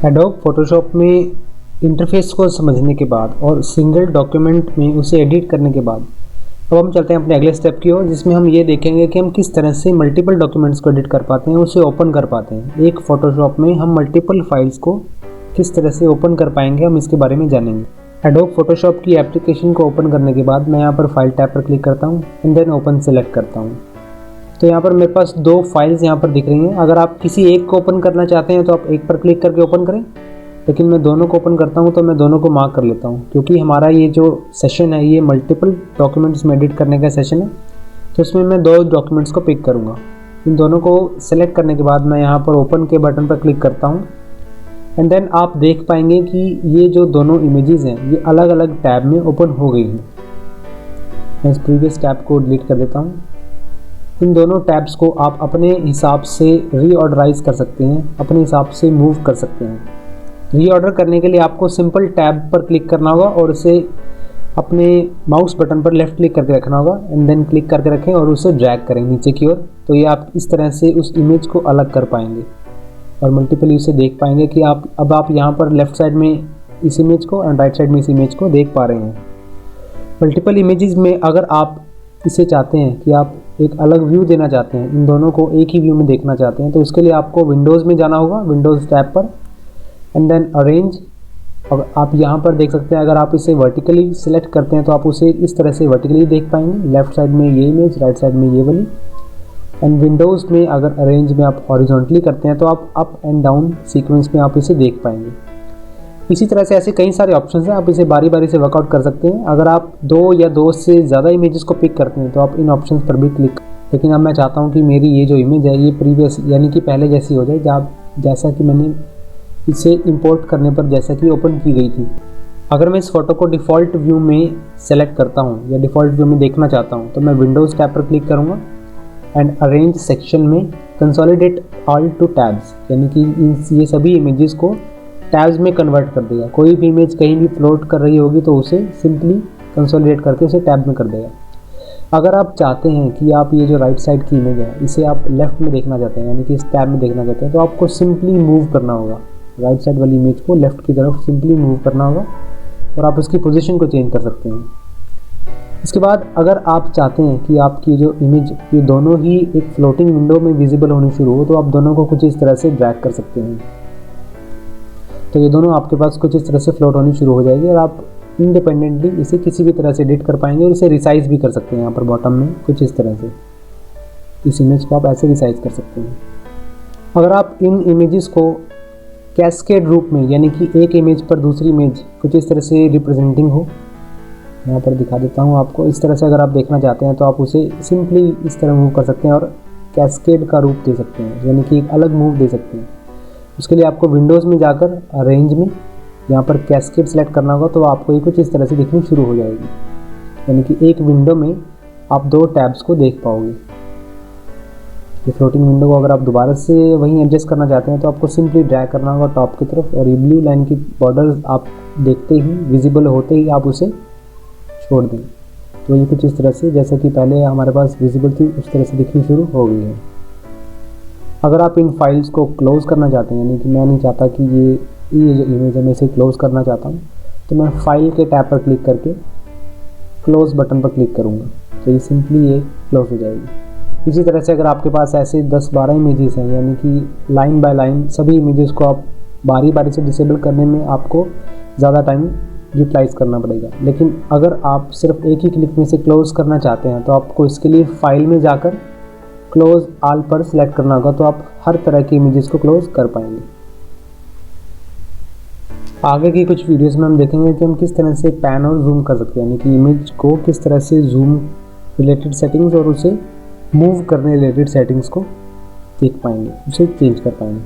Adobe Photoshop में interface को समझने के बाद और सिंगल डॉक्यूमेंट में उसे एडिट करने के बाद अब हम चलते हैं अपने अगले स्टेप की ओर, जिसमें हम ये देखेंगे कि हम किस तरह से मल्टीपल डॉक्यूमेंट्स को एडिट कर पाते हैं, उसे ओपन कर पाते हैं। एक फोटोशॉप में हम मल्टीपल फाइल्स को किस तरह से ओपन कर पाएंगे, हम इसके बारे में जानेंगे। एडोब फोटोशॉप की एप्लीकेशन को ओपन करने के बाद मैं यहाँ पर फाइल टैब पर क्लिक करता हूँ एंड देन ओपन सेलेक्ट करता हूँ। तो यहाँ पर मेरे पास दो फाइल्स यहाँ पर दिख रही हैं। अगर आप किसी एक को ओपन करना चाहते हैं तो आप एक पर क्लिक करके ओपन करें, लेकिन मैं दोनों को ओपन करता हूँ तो मैं दोनों को मार्क कर लेता हूँ, क्योंकि हमारा ये जो सेशन है ये मल्टीपल डॉक्यूमेंट्स में एडिट करने का सेशन है। तो इसमें मैं दो डॉक्यूमेंट्स को पिक करूँगा। इन दोनों को सेलेक्ट करने के बाद मैं यहाँ पर ओपन के बटन पर क्लिक करता हूँ एंड देन आप देख पाएंगे कि ये जो दोनों इमेजेस हैं ये अलग अलग टैब में ओपन हो गई हैं। मैं इस प्रीवियस टैब को डिलीट कर देता हूँ। इन दोनों टैब्स को आप अपने हिसाब से रीऑर्डराइज कर सकते हैं, अपने हिसाब से मूव कर सकते हैं। रीऑर्डर करने के लिए आपको सिंपल टैब पर क्लिक करना होगा और उसे अपने माउस बटन पर लेफ्ट क्लिक करके रखना होगा एंड देन क्लिक करके रखें और उसे ड्रैग करें नीचे की ओर। तो ये आप इस तरह से उस इमेज को अलग कर पाएंगे और मल्टीपल उसे देख पाएंगे कि आप यहाँ पर लेफ्ट साइड में इस इमेज को एंड राइट साइड में इस इमेज को देख पा रहे हैं। मल्टीपल इमेजेस में अगर आप इसे चाहते हैं कि आप एक अलग व्यू देना चाहते हैं, इन दोनों को एक ही व्यू में देखना चाहते हैं, तो इसके लिए आपको विंडोज़ में जाना होगा, विंडोज़ टैब पर एंड देन अरेंज। और आप यहाँ पर देख सकते हैं अगर आप इसे वर्टिकली सिलेक्ट करते हैं तो आप उसे इस तरह से वर्टिकली देख पाएंगे, लेफ्ट साइड में ये इमेज, राइट साइड में ये वाली। एंड विंडोज़ में अगर अरेंज में आप हॉरिजॉन्टली करते हैं तो आप अप एंड डाउन सीक्वेंस में आप इसे देख पाएंगे। इसी तरह से ऐसे कई सारे ऑप्शंस हैं, आप इसे बारी बारी से वर्कआउट कर सकते हैं। अगर आप दो या दो से ज़्यादा इमेजेस को पिक करते हैं तो आप इन ऑप्शंस पर भी क्लिक। लेकिन अब मैं चाहता हूँ कि मेरी ये जो इमेज है ये प्रीवियस यानी कि पहले जैसी हो जाए, जैसा कि मैंने इसे इंपोर्ट करने पर जैसा कि ओपन की गई थी। अगर मैं इस फोटो को डिफ़ॉल्ट व्यू में सेलेक्ट करता हूँ या डिफ़ॉल्ट व्यू में देखना चाहता हूँ तो मैं विंडोज़ टैब पर क्लिक करूँगा एंड अरेंज सेक्शन में कंसोलिडेट ऑल टू टैब्स, यानी कि ये सभी इमेजेस को टैब्स में कन्वर्ट कर देगा। कोई भी इमेज कहीं भी फ्लोट कर रही होगी तो उसे सिंपली कंसोलिडेट करके उसे टैब में कर देगा। अगर आप चाहते हैं कि आप ये जो राइट साइड की इमेज है इसे आप लेफ़्ट में देखना चाहते हैं, यानी कि इस टैब में देखना चाहते हैं, तो आपको सिंपली मूव करना होगा। राइट साइड वाली इमेज को लेफ़्ट की तरफ सिंपली मूव करना होगा और आप उसकी पोजीशन को चेंज कर सकते हैं। इसके बाद अगर आप चाहते हैं कि आपकी जो इमेज ये दोनों ही एक फ्लोटिंग विंडो में विजिबल होनी शुरू हो तो आप दोनों को कुछ इस तरह से ड्रैग कर सकते हैं। तो ये दोनों आपके पास कुछ इस तरह से फ्लोट होनी शुरू हो जाएगी और आप इंडिपेंडेंटली इसे किसी भी तरह से एडिट कर पाएंगे और इसे रिसाइज भी कर सकते हैं। यहाँ पर बॉटम में कुछ इस तरह से इस इमेज को आप ऐसे रिसाइज कर सकते हैं। अगर आप इन इमेजेस को कैस्केड रूप में, यानी कि एक इमेज पर दूसरी इमेज कुछ इस तरह से रिप्रेजेंटिंग हो, यहाँ पर दिखा देता हूँ आपको। इस तरह से अगर आप देखना चाहते हैं तो आप उसे सिंपली इस तरह मूव कर सकते हैं और कैस्केड का रूप दे सकते हैं, यानी कि एक अलग मूव दे सकते हैं। उसके लिए आपको विंडोज़ में जाकर अरेंज में यहाँ पर कैस्केड सेलेक्ट करना होगा, तो आपको ये कुछ इस तरह से दिखनी शुरू हो जाएगी, यानी कि एक विंडो में आप दो टैब्स को देख पाओगे। ये फ्लोटिंग विंडो को अगर आप दोबारा से वहीं एडजस्ट करना चाहते हैं तो आपको सिंपली ड्रैग करना होगा टॉप की तरफ और ये ब्लू लाइन की बॉर्डर आप देखते ही विजिबल होते ही आप उसे छोड़ दें। तो ये कुछ इस तरह से जैसा कि पहले हमारे पास विजिबल थी उस तरह से दिखनी शुरू हो गई है। अगर आप इन फाइल्स को क्लोज़ करना चाहते हैं, यानी कि मैं नहीं चाहता कि ये जो इमेज है मैं इसे क्लोज़ करना चाहता हूँ, तो मैं फाइल के टैब पर क्लिक करके क्लोज़ बटन पर क्लिक करूँगा तो ये सिंपली ये क्लोज़ हो जाएगी। इसी तरह से अगर आपके पास ऐसे 10-12 इमेजेस हैं, यानी कि लाइन बाय लाइन सभी इमेजेस को आप बारी बारी से डिसेबल करने में आपको ज़्यादा टाइम यूटिलाइज़ करना पड़ेगा। लेकिन अगर आप सिर्फ एक ही क्लिक में से क्लोज़ करना चाहते हैं तो आपको इसके लिए फाइल में जाकर क्लोज़ ऑल पर सिलेक्ट करना होगा, तो आप हर तरह की इमेजेस को क्लोज़ कर पाएंगे। आगे की कुछ वीडियोस में हम देखेंगे कि हम किस तरह से पैन और जूम कर सकते हैं, यानी कि इमेज को किस तरह से जूम रिलेटेड सेटिंग्स और उसे मूव करने रिलेटेड सेटिंग्स को देख पाएंगे, उसे चेंज कर पाएंगे।